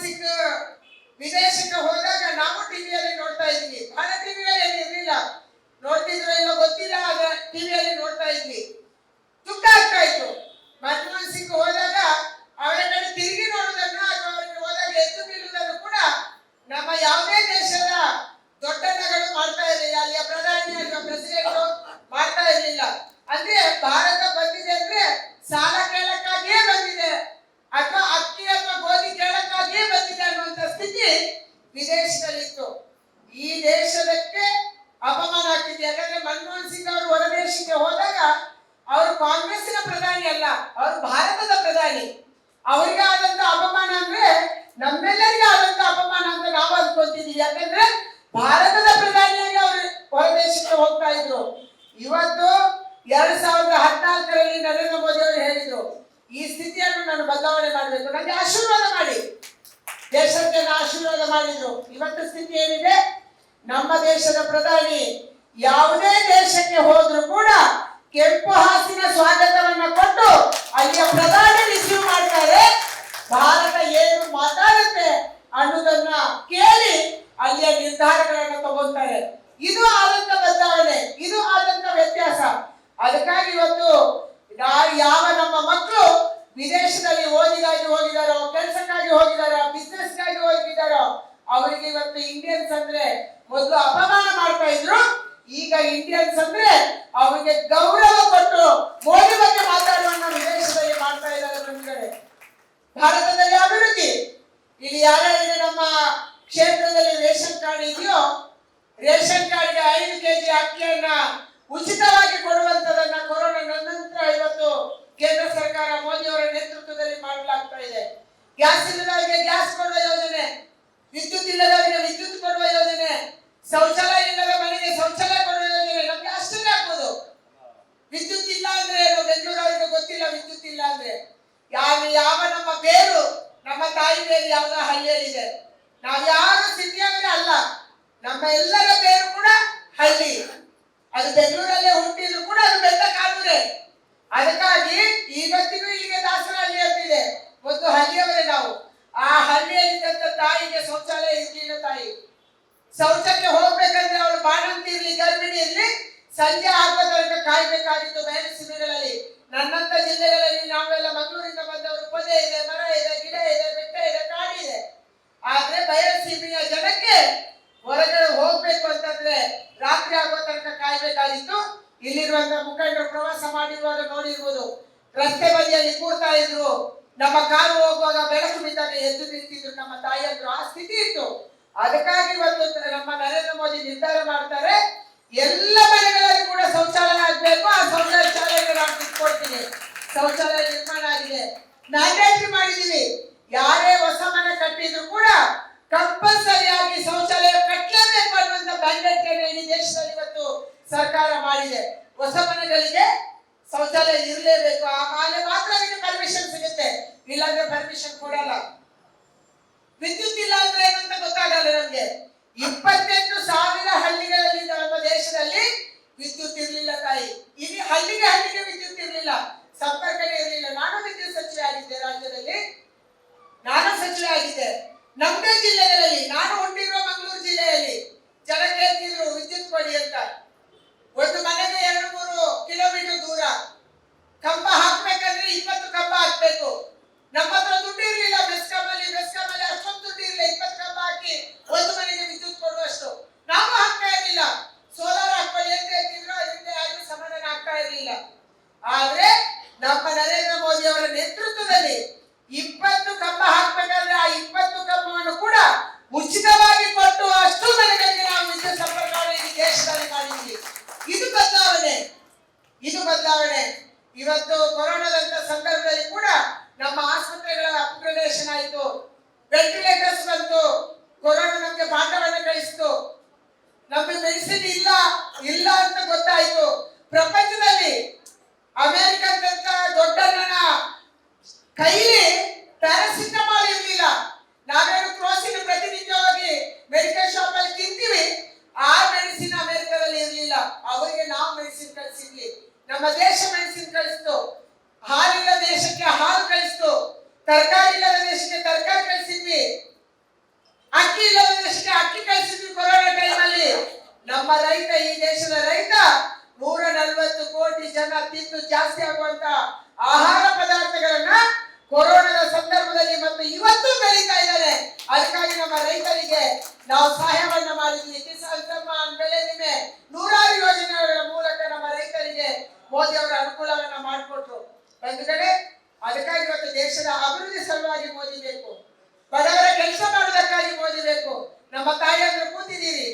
ಸಿಂಗ್ ವಿದೇಶಕ್ಕೆ ಹೋದಾಗ ನಾವು ಟಿವಿಯಲ್ಲಿ ನೋಡ್ತಾ ಇದ್ವಿ. ಬಹಳ ಟಿವಿಯಲ್ಲಿ ಇರಲಿಲ್ಲ, ನೋಡ್ತಿದ್ರು ಇಲ್ಲೋ ಗೊತ್ತಿಲ್ಲ, ಆದ್ರೆ ಟಿವಿಯಲ್ಲಿ ನೋಡ್ತಾ ಇದ್ವಿ. ದುಃಖ ಆಗ್ತಾ ಇತ್ತು. ಮನಮೋಹನ್ ಸಿಂಗ್ ಹೋದಾಗ ಅವರ ಕಡೆ ತಿರುಗಿ ನೋಡುವುದನ್ನು ಅಥವಾ ಅವರಿಗೆ ಹೋದಾಗ ಎದ್ದು ನಿಲ್ಲುವುದನ್ನು ಕೂಡ ನಮ್ಮ ಯಾವುದೇ ದೇಶದ ದೊಡ್ಡಣ್ಣಗಳು ಮಾಡ್ತಾ ಇರಲಿಲ್ಲ, ಅಲ್ಲಿಯ ಪ್ರಧಾನಿ ಅಥವಾ ಪ್ರೆಸಿಡೆಂಟ್ ಮಾಡ್ತಾ ಇರಲಿಲ್ಲ. ಅಂದ್ರೆ ಭಾರತ ಬಂದಿದೆ ಅಂದ್ರೆ ಸಾಲ ಕೇಳಕ್ಕಾಗಿಯೇ ಬಂದಿದೆ ಅಥವಾ ಅಕ್ಕಿ ಅಥವಾ ಗೋಧಿ ಕೇಳಕ್ಕಾಗಿಯೇ ಬಂದಿದೆ ಅನ್ನುವಂತ ಸ್ಥಿತಿ ವಿದೇಶದಲ್ಲಿತ್ತು. ಈ ದೇಶದಕ್ಕೆ ಅಪಮಾನ ಆಗ್ತಿದೆ. ಯಾಕಂದ್ರೆ ಮನಮೋಹನ್ ಸಿಂಗ್ ಅವರು ಹೊರದೇಶಕ್ಕೆ ಹೋದಾಗ ಅವರು ಕಾಂಗ್ರೆಸ್ಸಿನ ಪ್ರಧಾನಿ ಅಲ್ಲ, ಅವರು ಭಾರತದ ಪ್ರಧಾನಿ. ಅವರಿಗೆ ಆದಂತ ಅಪಮಾನ ಅಂದ್ರೆ ನಮ್ಮೆಲ್ಲರಿಗೂ ಆದಂತ ಅಪಮಾನ ಅಂತ ನಾವು ಅನ್ಕೊಂತಿದೀವಿ. ಯಾಕಂದ್ರೆ ಭಾರತದ ಪ್ರಧಾನಿಯಾಗಿ ಅವರು ಹೊರದೇಶಕ್ಕೆ ಹೋಗ್ತಾ ಇದ್ರು. ಇವತ್ತು 2014ರಲ್ಲಿ ನರೇಂದ್ರ ಮೋದಿ ಅವರು ಹೇಳಿದ್ರು, ಈ ಸ್ಥಿತಿಯನ್ನು ನಾನು ಬದಲಾವಣೆ ಮಾಡಬೇಕು, ನನಗೆ ಆಶೀರ್ವಾದ ಮಾಡಿ, ದೇಶದ ಜನ ಆಶೀರ್ವಾದ ಮಾಡಿದ್ರು. ಇವತ್ತು ಸ್ಥಿತಿ ಏನಿದೆ, ನಮ್ಮ ದೇಶದ ಪ್ರಧಾನಿ ಯಾವುದೇ ದೇಶಕ್ಕೆ ಹೋದ್ರು ಕೂಡ ಕೆಂಪು ಹಾಸಿನ ಸ್ವಾಗತವನ್ನ ಕೊಟ್ಟು ಅಲ್ಲಿಯ ಪ್ರಧಾನಿ ರಿಸೀವ್ ಮಾಡ್ತಾರೆ. ಭಾರತ ಏನು ಮಾತಾಡುತ್ತೆ ಅನ್ನೋದನ್ನ ಕೇಳಿ ಅಲ್ಲಿಯ ನಿರ್ಧಾರಗಳನ್ನು ತಗೊಳ್ತಾರೆ. ಇದು ಆದಂತ ಬದಲಾವಣೆ, ಇದು ಆದಂತ ವ್ಯತ್ಯಾಸ. ಅದಕ್ಕಾಗಿ ಇವತ್ತು ಯಾವ ನಮ್ಮ ಮಕ್ಕಳು ವಿದೇಶದಲ್ಲಿ ಓದಿಗಾಗಿ ಹೋಗಿದಾರೋ, ಕೆಲಸಕ್ಕಾಗಿ ಹೋಗಿದಾರೋ, ಬಿಸ್ನೆಸ್ಗಾಗಿ ಹೋಗಿದಾರೋ, ಅವರಿಗೆ ಇವತ್ತು ಇಂಡಿಯನ್ಸ್ ಅಂದ್ರೆ ಮೊದಲು ಅಪಮಾನ ಮಾಡ್ತಾ ಇದ್ರು. ಈಗ ಇಂಡಿಯನ್ಸ್ ಅಂದ್ರೆ ಅವರಿಗೆ ಗೌರವ ಕೊಟ್ಟು ಮೋದಿ ಬಗ್ಗೆ ಮಾತಾಡುವನ್ನ ವಿದೇಶದಲ್ಲಿ ಮಾಡ್ತಾ ಇದ್ದಾರೆ. ಬಂದ್ಗಡೆ ಭಾರತದಲ್ಲಿ ಅಭಿವೃದ್ಧಿ, ಇಲ್ಲಿ ಯಾರ್ಯಾರಿಗೆ ನಮ್ಮ ಕ್ಷೇತ್ರದಲ್ಲಿ ರೇಷನ್ ಕಾರ್ಡ್ ಇದೆಯೋ, ರೇಷನ್ ಕಾರ್ಡ್ಗೆ 5 ಕೆಜಿ ಅಕ್ಕಿಯನ್ನ ಉಚಿತವಾಗಿ ಕೊಡುವಂತದನ್ನ ಕೊರೋನಾ ನಂತರ ಇವತ್ತು ಕೇಂದ್ರ ಸರ್ಕಾರ ಮೋದಿ ಅವರ ನೇತೃತ್ವದಲ್ಲಿ ಮಾಡಲಾಗ್ತಾ ಇದೆ. ಗ್ಯಾಸ್ ಇಲ್ಲದವರಿಗೆ ಗ್ಯಾಸ್ ಕೊಡುವ ಯೋಜನೆ, ವಿದ್ಯುತ್ ಇಲ್ಲದವರಿಗೆ ವಿದ್ಯುತ್ ಕೊಡುವ ಯೋಜನೆ, ಶೌಚಾಲಯ ಇಲ್ಲದ ಮನೆಗೆ ಶೌಚಾಲಯ ಕೊಡುವ ಯೋಜನೆ. ನಮ್ಗೆ ಅಷ್ಟೇ ಆಗ್ಬೋದು. ವಿದ್ಯುತ್ ಇಲ್ಲ ಅಂದ್ರೆ ಏನು, ಬೆಂಗಳೂರವರಿಗೆ ಗೊತ್ತಿಲ್ಲ ವಿದ್ಯುತ್ ಇಲ್ಲ ಅಂದ್ರೆ. ಯಾವ ನಮ್ಮ ಬೇರು, ನಮ್ಮ ತಾಯಿ ಬೇರು ಯಾವ್ದೋ ಹಳ್ಳಿಯಲ್ಲಿದೆ. ನಾವು ಯಾರು ಸಿಟಿಯವರೇ ಅಲ್ಲ, ನಮ್ಮ ಎಲ್ಲರ ಬೇರು ಕೂಡ ಹಳ್ಳಿ. ಅದು ಬೆಂಗಳೂರಲ್ಲೇ ಹುಟ್ಟಿದ್ರು ಕೂಡ ಅದು ಬೆಟ್ಟ ಕಾಲೂರೇ. ಅದಕ್ಕಾಗಿ ಇವತ್ತಿಗೂ ಇಲ್ಲಿಗೆ ದಾಸರಹಳ್ಳಿ ಅಂತಿದೆ. ಒಂದು ಹಳ್ಳಿಯವರೇ ನಾವು. ಆ ಹಳ್ಳಿಯಲ್ಲಿದ್ದಂತ ತಾಯಿಗೆ ಶೌಚಾಲಯ ಇರ್ಲಿಲ್ಲ. ತಾಯಿ ಶೌಚಕ್ಕೆ ಹೋಗ್ಬೇಕಂದ್ರೆ ಅವಳು ಬಾಣಂತಿ ಇರ್ಲಿ, ಗರ್ಭಿಣಿ ಇರ್ಲಿ, ಸಂಜೆ ಆಗುವ ತನಕ ಕಾಯ್ಬೇಕಾಗಿತ್ತು ಬಯಲು ಸೀಮೆಗಳಲ್ಲಿ. ನನ್ನಂತ ಜಿಲ್ಲೆಗಳಲ್ಲಿ ನಾವೆಲ್ಲ ಮಂಗಳೂರಿಂದ ಬಂದವರು, ಪೊದೆ ಇದೆ, ಮರ ಇದೆ, ಗಿಡ ಇದೆ, ಬೆಟ್ಟ ಇದೆ, ಕಾಡಿದೆ. ಆದ್ರೆ ಬಯಲು ಸೀಮೆಯ ಜನಕ್ಕೆ ಹೊರಗಡೆ ಹೋಗ್ಬೇಕು ಅಂತಂದ್ರೆ ರಾತ್ರಿ ಆಗುವ ತನಕ ಕಾಯ್ಬೇಕಾಗಿತ್ತು. ಇಲ್ಲಿರುವಂತ ಮುಖಂಡರು ಪ್ರವಾಸ ಮಾಡಿರುವಾಗ ನೋಡಿರ್ಬೋದು, ರಸ್ತೆ ಬದಿಯಲ್ಲಿ ಕೂರ್ತಾ ಇದ್ರು. ನಮ್ಮ ಕಾರು ಹೋಗುವಾಗ ಬೆಳಕು ಬಿದ್ದಾಗ ಎದ್ದು ನಿಂತಿದ್ರು ನಮ್ಮ ತಾಯಿಯಂದ್ರು. ಆ ಸ್ಥಿತಿ ಇತ್ತು. ಅದಕ್ಕಾಗಿ ಇವತ್ತು ನಮ್ಮ ನರೇಂದ್ರ ಮೋದಿ ನಿರ್ಧಾರ ಮಾಡ್ತಾರೆ, ಎಲ್ಲ ಮನೆಗಳಲ್ಲಿ ಕೂಡ ಶೌಚಾಲಯ ಆಗ್ಬೇಕು. ಆ ಶೌಚಾಲಯ ನಾನು ಕಿತ್ಕೊಡ್ತೀನಿ. ಶೌಚಾಲಯ ನಿರ್ಮಾಣ ಆಗಿದೆ, ಮ್ಯಾಂಡೇಟರಿ ಮಾಡಿದೀವಿ. ಯಾರೇ ಹೊಸ ಮನೆ ಕಟ್ಟಿದ್ರು ಕೂಡ ಕಂಪಲ್ಸರಿಯಾಗಿ ಶೌಚಾಲಯ ಕಟ್ಟಲೇಬೇಕು ಅನ್ನುವಂತ ಮ್ಯಾಂಡೇಟರಿಯನ್ನು ಇಡೀ ದೇಶದಲ್ಲಿ ಇವತ್ತು ಸರ್ಕಾರ ಮಾಡಿದೆ. ಹೊಸ ಮನೆಗಳಿಗೆ ಶೌಚಾಲಯ ಇರಲೇಬೇಕು. ಆ ಮಾಲೆ ಮಾತ್ರ ಅದಕ್ಕೆ ಪರ್ಮಿಷನ್ ಸಿಗುತ್ತೆ, ಇಲ್ಲಾಂದ್ರೆ ಪರ್ಮಿಷನ್ ಕೊಡಲ್ಲ. ವಿದ್ಯುತ್ ಇಲ್ಲ ಅಂದ್ರೆ ಏನಂತ ಗೊತ್ತಾಗಲ್ಲ ನಮ್ಗೆ. 28,000 ಹಳ್ಳಿಗಳಲ್ಲಿ ನಮ್ಮ ದೇಶದಲ್ಲಿ ವಿದ್ಯುತ್ ಇರಲಿಲ್ಲ ತಾಯಿ. ಇಲ್ಲಿ ಹಳ್ಳಿಗೆ ವಿದ್ಯುತ್ ಇರಲಿಲ್ಲ, ಸಂಪರ್ಕನೇ ಇರಲಿಲ್ಲ. ನಾನು ವಿದ್ಯುತ್ ಸಚಿವೆ ಆಗಿದ್ದೆ ರಾಜ್ಯದಲ್ಲಿ, ನಾನು ಸಚಿವೆ ಆಗಿದ್ದೆ. ನಮ್ಮದೇ ಜಿಲ್ಲೆಗಳಲ್ಲಿ, ನಾನು ಹುಟ್ಟಿರುವ ಮಂಗಳೂರು ಜಿಲ್ಲೆಯಲ್ಲಿ ಜನ ಕೇಳ್ತಿದ್ರು ವಿದ್ಯುತ್ ಕೊಡಿ ಅಂತ. ಒಂದು ಮನೆಗೆ 2-3 ಕಿಲೋಮೀಟರ್ ದೂರ ಕಂಬ ಹಾಕ್ಬೇಕಂದ್ರೆ 20 ಕಂಬ ಹಾಕ್ಬೇಕು. ನಮ್ಮ ಹತ್ರ ದುಡ್ಡು ಇರಲಿಲ್ಲ. ಬೆಸ್ಕಾಮಲ್ಲಿ ಅಷ್ಟೊಂದು ದುಡ್ಡು ಇರಲಿಲ್ಲ. 20 ಕಂಬ ಹಾಕಿ ಒಂದು ಮನೆಗೆ ವಿದ್ಯುತ್ ಕೊಡುವಷ್ಟು ನಾವು ಹಾಕ್ತಾ ಇರಲಿಲ್ಲ. ಸೋಲಾರ್ ಹಾಕೊಳ್ಳಿ ಅಂತ ಹೇಳ್ತಿದ್ರು, ಅದರಿಂದ ಯಾರಿಗೂ ಸಮಾಧಾನ ಆಗ್ತಾ ಇರಲಿಲ್ಲ. ಆದ್ರೆ ನಮ್ಮ ನರೇಂದ್ರ ಮೋದಿ ಅವರ ನೇತೃತ್ವದಲ್ಲಿ 20 ಕಂಬ ಹಾಕ್ಬೇಕಾದ್ರೆ ಆ 20 ಕಂಬವನ್ನು ಕೂಡ ಉಚಿತವಾಗಿ ಕೊಟ್ಟು ಅಷ್ಟು ಮನೆಗಳಿಗೆ ನಾವು ವಿದ್ಯುತ್ ಸಂಪರ್ಕವನ್ನು ಈ ದೇಶದಲ್ಲಿ ಮಾಡಿದ್ವಿ. ಇದು ಬದಲಾವಣೆ, ಇದು ಬದಲಾವಣೆ. ಇವತ್ತು ಕೊರೋನಾದಂತ ಸಂದರ್ಭದಲ್ಲಿ ಕೂಡ ನಮ್ಮ ಆಸ್ಪತ್ರೆಗಳ ಅಪ್ಗ್ರೇಡೇಷನ್ ಆಯಿತು, ವೆಂಟಿಲೇಟರ್ಸ್ ಬಂತು, ಕೊರೋನಾ ನಮಗೆ ಪಾಠವನ್ನು ಕಲಿಸಿತು. ನಮಗೆ ಮೆಡಿಸಿನ್ ಇಲ್ಲ ಅಂತ ಗೊತ್ತಾಯಿತು. ಪ್ರಪಂಚದಲ್ಲಿ ಅಮೆರಿಕದಂತ ದೊಡ್ಡಣ್ಣನ ಕೈಲಿ ಪ್ಯಾರಾಸಿಟಮಾಲ್ ಇರಲಿಲ್ಲ. ನಾವೇನು ಕ್ರೋಸಿನ ಪ್ರತಿನಿತ್ಯವಾಗಿ ಮೆಡಿಕಲ್ ಶಾಪ್ ಅಲ್ಲಿ ತಿಂತೀವಿ, ಆ ಮೆಡಿಸಿನ್ ಅಮೆರಿಕದಲ್ಲಿ ಇರಲಿಲ್ಲ. ಅವರಿಗೆ ನಾವು ಮೆಡಿಸಿನ್ ಕಳಿಸಿದ್ವಿ. ನಮ್ಮ ದೇಶ ಮೆಡಿಸಿನ್ ಕಳಿಸ್ತು. ಹಾಲಿಲ್ಲ ದೇಶಕ್ಕೆ ಹಾಲು ಕಳಿಸ್ತು, ತರಕಾರಿ ಇಲ್ಲದ ದೇಶಕ್ಕೆ ತರಕಾರಿ ಕಳಿಸಿದ್ವಿ. ನಾವು ಸಹಾಯವನ್ನ ಮಾಡಿದ್ವಿ. ಕಿಸಾನ್ ಸಮ್ಮಾನ್, ಬೆಳೆ ವಿಮೆ, ನೂರಾರು ಯೋಜನೆಗಳ ಮೂಲಕ ನಮ್ಮ ರೈತರಿಗೆ ಮೋದಿ ಅವರ ಅನುಕೂಲವನ್ನ ಮಾಡಿಕೊಟ್ರು. ಒಂದು ಕಡೆ ಅದಕ್ಕಾಗಿ ಇವತ್ತು ದೇಶದ ಅಭಿವೃದ್ಧಿ ಸಲುವಾಗಿ ಮೋದಿ ಬೇಕು, ಬಡವರ ಕೆಲಸ ಮಾಡೋದಕ್ಕಾಗಿ ಮೋದಿ ಬೇಕು. ನಮ್ಮ ತಾಯಿಯಂದ್ರು ಕೂತಿದ್ದೀರಿ,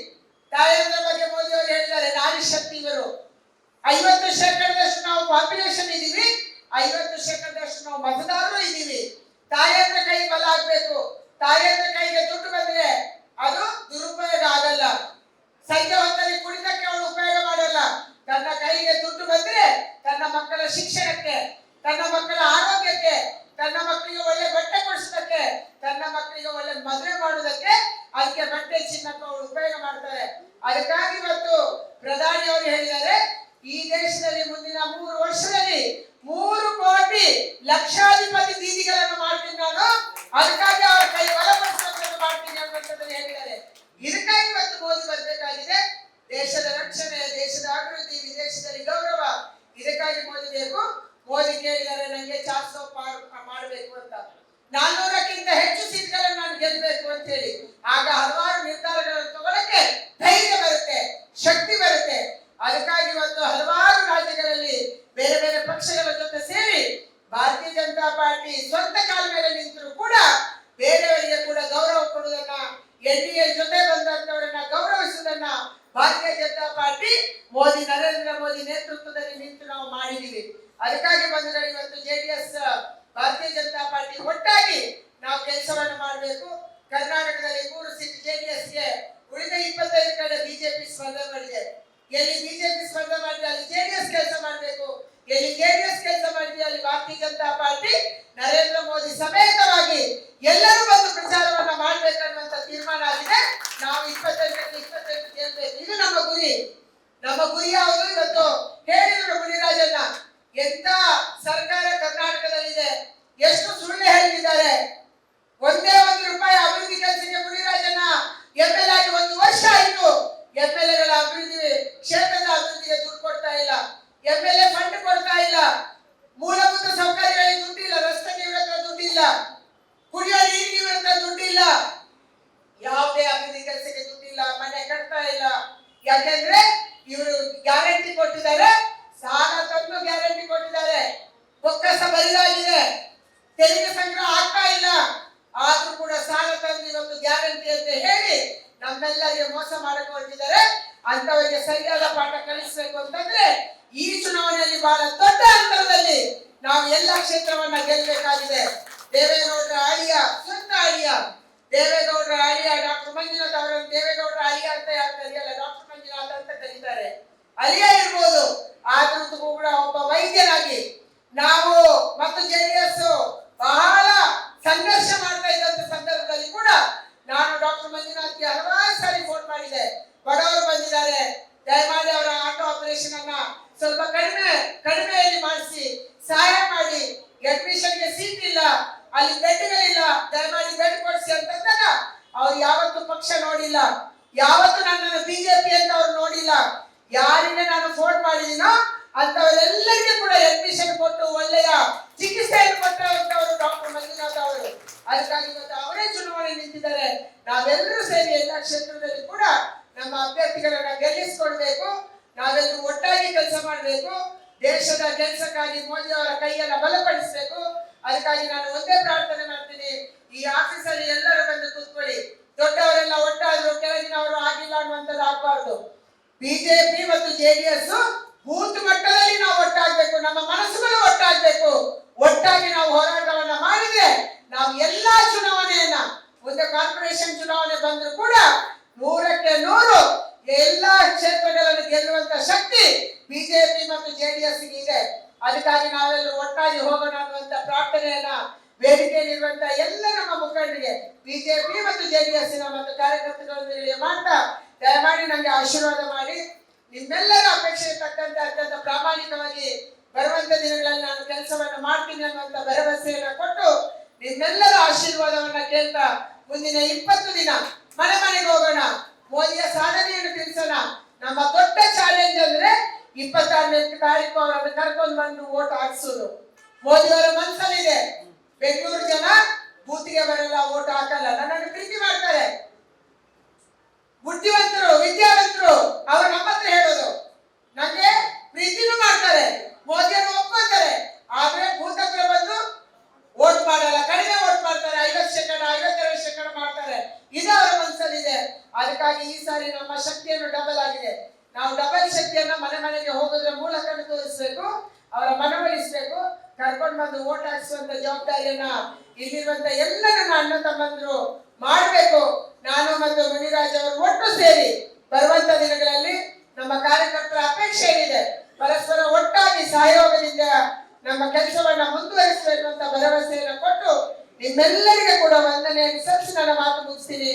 ತಾಯಿಯಂದ್ರ ಬಗ್ಗೆ ಮೋದಿ ಅವರು ಹೇಳಿದ್ದಾರೆ, ನಾರಿ ಶಕ್ತಿ ಇವರು. 50% ನಾವು ಪಾಪ್ಯುಲೇಷನ್ ಇದ್ದೀವಿ, 50% ನಾವು ಮತದಾರರು ಇದ್ದೀವಿ. ತಾಯಿಯಂದ್ರ ಕೈ ಬಲ ಆಗ್ಬೇಕು. ತಾಯಿಯಂದ್ರ ಕೈಗೆ ದುಡ್ಡು ಬಂದ್ರೆ ಅದು ದುರುಪಯೋಗ ಆಗಲ್ಲ. ಸಂಜೆ ಹೊತ್ತಲ್ಲಿ ಕುಡಿತಕ್ಕೆ ಅವಳು ಉಪಯೋಗ ಮಾಡಲ್ಲ. ತನ್ನ ಕೈಗೆ ದುಡ್ಡು ಬಂದ್ರೆ ತನ್ನ ಮಕ್ಕಳ ಶಿಕ್ಷಣಕ್ಕೆ, ತನ್ನ ಮಕ್ಕಳ ಆರೋಗ್ಯಕ್ಕೆ, ತನ್ನ ಮಕ್ಕಳಿಗೆ ಒಳ್ಳೆ ಬಟ್ಟೆ ಕೊಡಿಸೋದಕ್ಕೆ, ತನ್ನ ಮಕ್ಕಳಿಗೆ ಒಳ್ಳೆ ಮದುವೆ ಮಾಡೋದಕ್ಕೆ, ಅದಕ್ಕೆ ಬಟ್ಟೆ ಚಿನ್ನಕ್ಕೆ ಅವಳು ಉಪಯೋಗ ಮಾಡ್ತಾರೆ. ಅದಕ್ಕಾಗಿ ಇವತ್ತು ಪ್ರಧಾನಿ ಅವರು ಹೇಳಿದ್ದಾರೆ, ಈ ದೇಶದಲ್ಲಿ ಮುಂದಿನ 3 ವರ್ಷದಲ್ಲಿ 3 ಕೋಟಿ ಲಕ್ಷಾಧಿಪತಿ ಬೀದಿಗಳನ್ನು ಮಾಡ್ತೀನಿ ನಾನು, ಅದಕ್ಕಾಗಿ ಅವರ ಕೈ ಬಲಪಡಿಸೋದನ್ನು ಮಾಡ್ತೀನಿ ಅನ್ನುವಂಥದ್ದನ್ನು ಹೇಳಿದ್ದಾರೆ. ಇದಕ್ಕಾಗಿ ಇವತ್ತು ಮೋದಿ ಬರಬೇಕಾಗಿದೆ. ದೇಶದ ರಕ್ಷಣೆ, ದೇಶದ ಅಭಿವೃದ್ಧಿ, ವಿದೇಶದಲ್ಲಿ ಗೌರವ, ಇದಕ್ಕಾಗಿ ಮೋದಿ ಬೇಕು. ಮೋದಿ ಕೇಳಿದರೆ ನನಗೆ 400 ಪಾರ್ ಮಾಡಬೇಕು ಅಂತ, 400ಕ್ಕಿಂತ ಹೆಚ್ಚು ಸೀಟ್ಗಳನ್ನು ನಾನು ಗೆಲ್ಲಬೇಕು ಅಂತ ಹೇಳಿ. ಆಗ ಹಲವಾರು ನಿರ್ಧಾರಗಳನ್ನು ತಗೊಳ್ಳಕ್ಕೆ ಧೈರ್ಯ ಬರುತ್ತೆ, ಶಕ್ತಿ ಬರುತ್ತೆ. ಅದಕ್ಕಾಗಿ ಇವತ್ತು ಹಲವಾರು ರಾಜ್ಯಗಳಲ್ಲಿ ಬೇರೆ ಬೇರೆ ಪಕ್ಷಗಳ ಜೊತೆ ಸೇರಿ ಭಾರತೀಯ ಜನತಾ ಪಾರ್ಟಿ ಸ್ವಂತ ಕಾಲ ಮೇಲೆ ನಿಂತರೂ ಕೂಡ ಬೇರೆಯವರಿಗೆ ಕೂಡ ಗೌರವ ಕೊಡುವುದನ್ನ, NDA ಜೊತೆ ಬಂದಂತವರನ್ನ ಗೌರವಿಸುವುದನ್ನ ಭಾರತೀಯ ಜನತಾ ಪಾರ್ಟಿ ಮೋದಿ, ನರೇಂದ್ರ ಮೋದಿ ನೇತೃತ್ವದಲ್ಲಿ ನಿಂತು ನಾವು ಮಾಡಿದೀವಿ. ಅದಕ್ಕಾಗಿ ಬಂದರೆ ಇವತ್ತು JDS ಭಾರತೀಯ ಜನತಾ ಪಾರ್ಟಿ ಒಟ್ಟಾಗಿ ನಾವು ಕೆಲಸವನ್ನು ಮಾಡಬೇಕು. ಕರ್ನಾಟಕದಲ್ಲಿ 3 ಸೀಟ್ JDSಗೆ, ಉಳಿದ 25 ಕಡೆ ಬಿಜೆಪಿ ಸ್ಪರ್ಧೆ ಮಾಡಿದೆ. ಎಲ್ಲಿ ಬಿಜೆಪಿ ಸ್ಪರ್ಧೆ ಮಾಡಿದೆ ಅಲ್ಲಿ JDS ಕೆಲಸ ಮಾಡಬೇಕು, ಎಲ್ಲಿ JDS ಕೆಲಸ ಮಾಡಿದೆ ಅಲ್ಲಿ ಭಾರತೀಯ ಜನತಾ ಪಾರ್ಟಿ ನರೇಂದ್ರ ಮೋದಿ ಸಮೇತವಾಗಿ ಎಲ್ಲರೂ ಬಂದು ಪ್ರಚಾರವನ್ನ ಮಾಡ್ಬೇಕನ್ನುವಂತ ತೀರ್ಮಾನ ಆಗಿದೆ. ನಾವು 28 ಗೆಲ್ಬೇಕು, ಇದು ನಮ್ಮ ಗುರಿ. ನಮ್ಮ ಗುರಿ ಯಾವುದು? ಇವತ್ತು ಹೇಳಿದ್ರು ಮುನಿರಾಜನ್ನ, ಎಂತ ಸರ್ಕಾರ ಕರ್ನಾಟಕದಲ್ಲಿದೆ, ಎಷ್ಟು ಸುಳ್ಳು ಹೇಳಿದ್ದಾರೆ. ಒಂದೇ ₹1 ಅಭಿವೃದ್ಧಿ ಕೆಲಸಕ್ಕೆ ಮುನಿರಾಜನ್ನ MLA ಆಗಿ 1 ವರ್ಷ ಆಯಿತು. MLAಗಳ ಅಭಿವೃದ್ಧಿ, ಕ್ಷೇತ್ರದ ಅಭಿವೃದ್ಧಿಗೆ ದುಡ್ಡು ಕೊಡ್ತಾ ಇಲ್ಲ, MLA ಫಂಡ್ ಕೊಡ್ತಾ ಇಲ್ಲ, ಮೂಲಭೂತ ಸೌಕರ್ಯಗಳಿಗೆ ದುಡ್ಡಿಲ್ಲ, ರಸ್ತೆಗೆ ಇವ್ರ ಹತ್ರ ದುಡ್ಡಿಲ್ಲ, ಕುಡಿಯೋ ನೀರಿಗೆ ಇವ್ರ ಹತ್ರ ದುಡ್ಡಿಲ್ಲ, ಯಾವುದೇ ಅಭಿವೃದ್ಧಿ ಕೆಲಸಕ್ಕೆ ದುಡ್ಡಿಲ್ಲ, ಮನೆ ಕಟ್ತಾ ಇಲ್ಲ. ಯಾಕೆಂದ್ರೆ ಇವರು ಗ್ಯಾರಂಟಿ ಕೊಟ್ಟಿದ್ದಾರೆ, ಸಾಲ ತಂದು ಗ್ಯಾರಂಟಿ ಕೊಟ್ಟಿದ್ದಾರೆ, ಬೊಕ್ಕಸ ಬರಿದಾಗಿದೆ, ತೆರಿಗೆ ಸಂಗ್ರಹ ಆಗ್ತಾ ಇಲ್ಲ. ಆದ್ರೂ ಕೂಡ ಸಾಲ ತಂದು ಇವತ್ತು ಗ್ಯಾರಂಟಿ ಅಂತ ಹೇಳಿ ನಮ್ಮೆಲ್ಲರಿಗೆ ಮೋಸ ಮಾಡಕ್ಕೆ ಹೊರಟಿದ್ದಾರೆ. ಅಂತವರಿಗೆ ಸರಿಯಾದ ಪಾಠ ಕಲಿಸಬೇಕು ಅಂತಂದ್ರೆ ಈ ಚುನಾವಣೆಯಲ್ಲಿ ಬಹಳ ದೊಡ್ಡ ಅಂತರದಲ್ಲಿ ನಾವು ಎಲ್ಲ ಕ್ಷೇತ್ರವನ್ನ ಗೆಲ್ಲಬೇಕಾಗಿದೆ. ದೇವೇಗೌಡರ ಅಳಿಯ, ಸ್ವಂತ ಅಳಿಯ, ದೇವೇಗೌಡರ ಅಳಿಯ ಡಾಕ್ಟರ್ ಮಂಜುನಾಥ್ ಅವರನ್ನು ದೇವೇಗೌಡರ ಅಳಿಯ ಅಂತ ಯಾರು ಕರೆಯಲ್ಲ, ಡಾಕ್ಟರ್ ಮಂಜುನಾಥ್ ಅಂತ ಕರೀತಾರೆ. ಅಳಿಯ ಇರ್ಬೋದು, ಆದ್ರೂ ಕೂಡ ಒಬ್ಬ ವೈದ್ಯರಾಗಿ ನಾವು ಮತ್ತು JDS ಬಹಳ ಸಂಘರ್ಷ ಮಾಡ್ತಾ ಇದ್ದಂತ ಸಂದರ್ಭದಲ್ಲಿ ಕೂಡ ನಾನು ಡಾಕ್ಟರ್ ಮಂಜುನಾಥ್ಗೆ ಹಲವಾರು ಸಾರಿ ಫೋನ್ ಮಾಡಿದೆ. ಬಡವರು ಬಂದಿದ್ದಾರೆ, ದಯಮಾಡಿ ಅವರ ಆಟೋ ಆಪರೇಷನ್ ಅನ್ನ ಸ್ವಲ್ಪ ಕಡಿಮೆಯಲ್ಲಿ ಮಾಡಿಸಿ ಸಹಾಯ ಮಾಡಿ, ಅಡ್ಮಿಷನ್ಗೆ ಸೀಟ್ ಇಲ್ಲ, ಅಲ್ಲಿ ಬೆಡ್ಗಳಿಲ್ಲ, ದಯಮಾಡಿ ಬೆಡ್ ಕೊಡಿಸಿ ಅಂತಂದಾಗ ಅವ್ರು ಯಾವತ್ತೂ ಪಕ್ಷ ನೋಡಿಲ್ಲ, ಯಾವತ್ತೂ ನನ್ನನ್ನು ಬಿಜೆಪಿ ಅಂತ ಅವ್ರು ನೋಡಿಲ್ಲ. ಯಾರಿಗೆ ನಾನು ಫೋನ್ ಮಾಡಿದೀನೋ ಅಂತವರೆಲ್ಲರಿಗೂ ಕೂಡ ಅಡ್ಮಿಷನ್ ಕೊಟ್ಟು ಒಳ್ಳೆಯ ಚಿಕಿತ್ಸೆಯನ್ನು ಕೊಟ್ಟವರು ಡಾಕ್ಟರ್ ಮಂಜುನಾಥ್ ಅವರು. ಅದಕ್ಕಾಗಿ ಇವತ್ತು ಅವರೇ ಚುನಾವಣೆ ನಿಂತಿದ್ದಾರೆ. ನಾವೆಲ್ಲರೂ ಸೇರಿ ಎಲ್ಲ ಕ್ಷೇತ್ರದಲ್ಲಿ ಕೂಡ ನಮ್ಮ ಅಭ್ಯರ್ಥಿಗಳನ್ನ ಗೆಲ್ಲಿಸಿಕೊಡ್ಬೇಕು. ನಾವೆಲ್ಲರೂ ಒಟ್ಟಾಗಿ ಕೆಲಸ ಮಾಡಬೇಕು. ದೇಶದ ಕೆಲಸಕ್ಕಾಗಿ ಮೋದಿ ಅವರ ಕೈಯನ್ನ ಬಲಪಡಿಸಬೇಕು. ಅದಕ್ಕಾಗಿ ನಾನು ಒಂದೇ ಪ್ರಾರ್ಥನೆ ಮಾಡ್ತೀನಿ, ಈ ಆಫೀಸಲ್ಲಿ ಎಲ್ಲರೂ ಬಂದು ಕೂತ್ಕೊಳ್ಳಿ. ದೊಡ್ಡವರೆಲ್ಲ ಒಟ್ಟಾದ್ರು, ಕೆಳಗಿನವರು ಆಗಿಲ್ಲ ಅನ್ನುವಂಥದ್ದು ಆಗಬಾರ್ದು. ಬಿಜೆಪಿ ಮತ್ತು JDS ಬೂತ್ ಮಟ್ಟದಲ್ಲಿ ನಾವು ಒಟ್ಟಾಗಬೇಕು, ನಮ್ಮ ಮನಸ್ಸುಗಳು ಒಟ್ಟಾಗಬೇಕು. ಒಟ್ಟಾಗಿ ನಾವು ಹೋರಾಟವನ್ನ ಮಾಡಿದ್ರೆ ನಾವು ಎಲ್ಲಾ ಚುನಾವಣೆಯನ್ನ, ಮುಂದೆ ಕಾರ್ಪೊರೇಷನ್ ಚುನಾವಣೆ ಬಂದ್ರು ಕೂಡ 100ಕ್ಕೆ 100 ಎಲ್ಲಾ ಕ್ಷೇತ್ರಗಳನ್ನು ಗೆಲ್ಲುವಂತ ಶಕ್ತಿ ಬಿಜೆಪಿ ಮತ್ತು JDS ಇದೆ. ಅದಕ್ಕಾಗಿ ನಾವೆಲ್ಲರೂ ಒಟ್ಟಾಗಿ ಹೋಗೋಣ ಅನ್ನುವಂತ ಪ್ರಾರ್ಥನೆಯನ್ನ ವೇದಿಕೆಯಲ್ಲಿರುವಂತ ಎಲ್ಲ ನಮ್ಮ ಮುಖಂಡರಿಗೆ, ಬಿಜೆಪಿ ಮತ್ತು JDS ಮತ್ತು ಕಾರ್ಯಕರ್ತರೊಂದಿಗೆ ಮಾಡ್ತಾ ದಯಮಾಡಿ ನನಗೆ ಆಶೀರ್ವಾದ ಮಾಡಿ, ನಿಮ್ಮೆಲ್ಲರ ಅಪೇಕ್ಷೆಗೆ ತಕ್ಕಂತೆ ಅತ್ಯಂತ ಪ್ರಾಮಾಣಿಕವಾಗಿ ಬರುವಂತ ದಿನಗಳಲ್ಲಿ ನಾನು ಕೆಲಸವನ್ನ ಮಾಡ್ತೀನಿ ಅನ್ನುವಂತ ಭರವಸೆಯನ್ನ ಕೊಟ್ಟು ನಿಮ್ಮೆಲ್ಲರ ಆಶೀರ್ವಾದವನ್ನ ಕೇಳ್ತಾ ಮುಂದಿನ 20 ದಿನ ಮನೆ ಮನೆಗೆ ಹೋಗೋಣ, ಮೋದಿಯ ಸಾಧನೆಯನ್ನು ತಿಳಿಸೋಣ. ನಮ್ಮ ದೊಡ್ಡ ಚಾಲೆಂಜ್ ಅಂದ್ರೆ 26ನೇ ತಾರೀಕು ಅವರನ್ನು ಕರ್ಕೊಂಡು ಬಂದು ವೋಟ್ ಹಾಕ್ಸೋದು. ಮೋದಿಯವರ ಮನಸ್ಸಲ್ಲಿದೆ, ಬೆಂಗಳೂರು ಜನ ಬೂತಿಗೆ ಬರಲ್ಲ, ವೋಟ್ ಹಾಕಲ್ಲ, ನನ್ನನ್ನು ಪ್ರೀತಿ ಮಾಡ್ತಾರೆ. ಹಾಗಾಗಿ ಈ ಸಾರಿ ನಮ್ಮ ಶಕ್ತಿಯನ್ನು ಡಬಲ್ ಆಗಿದೆ. ನಾವು ಡಬಲ್ ಶಕ್ತಿಯನ್ನ ಮನೆ ಮನೆಗೆ ಹೋಗೋದ್ರ ಮೂಲಕ ತೋರಿಸ್ಬೇಕು, ಅವರ ಮನವೊಲಿಸ್ಬೇಕು, ಕರ್ಕೊಂಡು ಬಂದು ಓಟ್ ಹಾಕಿಸುವಂತ ಜವಾಬ್ದಾರಿಯನ್ನ ಇಲ್ಲಿರುವಂತ ಎಲ್ಲ ನನ್ನ ಅಣ್ಣ ತಮ್ಮಂದ್ರು ಮಾಡಬೇಕು. ನಾನು ಮತ್ತು ಮುನಿರಾಜ್ ಅವರು ಒಟ್ಟು ಸೇರಿ ಬರುವಂತ ದಿನಗಳಲ್ಲಿ ನಮ್ಮ ಕಾರ್ಯಕರ್ತರ ಅಪೇಕ್ಷೆ ಏನಿದೆ, ಪರಸ್ಪರ ಒಟ್ಟಾಗಿ ಸಹಯೋಗದಿಂದ ನಮ್ಮ ಕೆಲಸವನ್ನ ಮುಂದುವರಿಸಬೇಕು ಅಂತ ಭರವಸೆಯನ್ನು ಕೊಟ್ಟು ನಿಮ್ಮೆಲ್ಲರಿಗೆ ಕೂಡ ವಂದನೆಯನ್ನು ಸಲ್ಲಿಸಿ ನನ್ನ ಮಾತು ಮುಗಿಸ್ತೀನಿ.